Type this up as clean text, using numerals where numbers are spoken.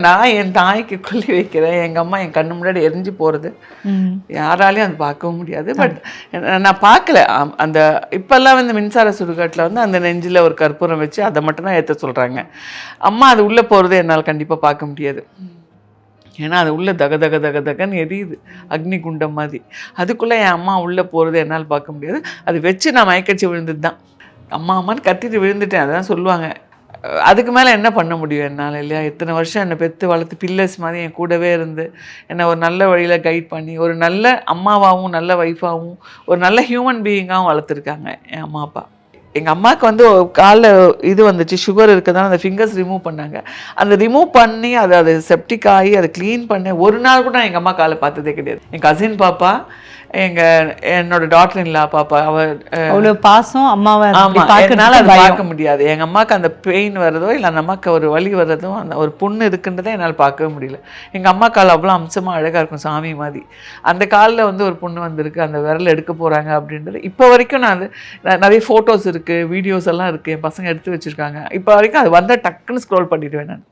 நான் என் தாய்க்கு கொல்லி வைக்கிறேன், எங்கள் அம்மா என் கண்ணு முன்னாடி எரிஞ்சு போகிறது யாராலையும் அது பார்க்கவும் முடியாது. பட் நான் பார்க்கல. அந்த இப்போல்லாம் வந்து மின்சார சுடுகாட்டில் வந்து அந்த நெஞ்சில் ஒரு கற்பூரம் வச்சு அதை மட்டும்தான் ஏற்ற சொல்கிறாங்க. அம்மா அது உள்ளே போகிறது என்னால் கண்டிப்பாக பார்க்க முடியாது. ஏன்னா அது உள்ளே தக தக தக தகன்னு எரியுது, அக்னி குண்டம் மாதிரி. அதுக்குள்ளே என் அம்மா உள்ளே போகிறது என்னால் பார்க்க முடியாது. அது வச்சு நான் மயக்கடிச்சு விழுந்தது தான். அம்மா அம்மான்னு கத்திட்டு விழுந்துட்டேன், அதான் சொல்லுவாங்க. அதுக்கு மேலே என்ன பண்ண முடியும் என்னால், இல்லையா? இத்தனை வருஷம் என்னை பெற்று வளர்த்து பில்லர்ஸ் மாதிரி என் கூடவே இருந்து என்னை ஒரு நல்ல வழியில் கைட் பண்ணி ஒரு நல்ல அம்மாவாகவும் நல்ல ஒய்ஃபாகவும் ஒரு நல்ல ஹியூமன் பீயிங்காகவும் வளர்த்துருக்காங்க என் அம்மா அப்பா. எங்கள் அம்மாவுக்கு வந்து காலில் இது வந்துச்சு, சுகர் இருக்குதான, அந்த ஃபிங்கர்ஸ் ரிமூவ் பண்ணாங்க. அந்த ரிமூவ் பண்ணி அது செப்டிக் ஆகி அதை க்ளீன் பண்ணி ஒரு நாள் கூட நான் எங்கள் அம்மா காலை பார்த்ததே கிடையாது. என் கசின் பாப்பா, என்னோட டாக்டர் இல்லா பாப்பா, அவ்வளோ பாசம் அம்மாவை. ஆமாம், என்னால் அதை பார்க்க முடியாது. எங்கள் அம்மாவுக்கு அந்த பெயின் வர்றதோ இல்லை அந்த அம்மாவுக்கு ஒரு வலி வர்றதும் அந்த ஒரு புண்ணு இருக்குன்றதை என்னால் பார்க்கவே முடியல. எங்கள் அம்மா கால் அவ்வளோ அம்சமாக அழகாக இருக்கும், சாமி மாதிரி. அந்த காலில் வந்து ஒரு புண்ணு வந்திருக்கு, அந்த விரல் எடுக்க போகிறாங்க அப்படின்றது இப்போ வரைக்கும் நான் நிறைய ஃபோட்டோஸ் இருக்குது, வீடியோஸ் எல்லாம் இருக்குது, என் பசங்க எடுத்து வச்சுருக்காங்க. இப்போ வரைக்கும் அது வந்தால் டக்குன்னு ஸ்க்ரோல் பண்ணிவிடுவேன் நான்.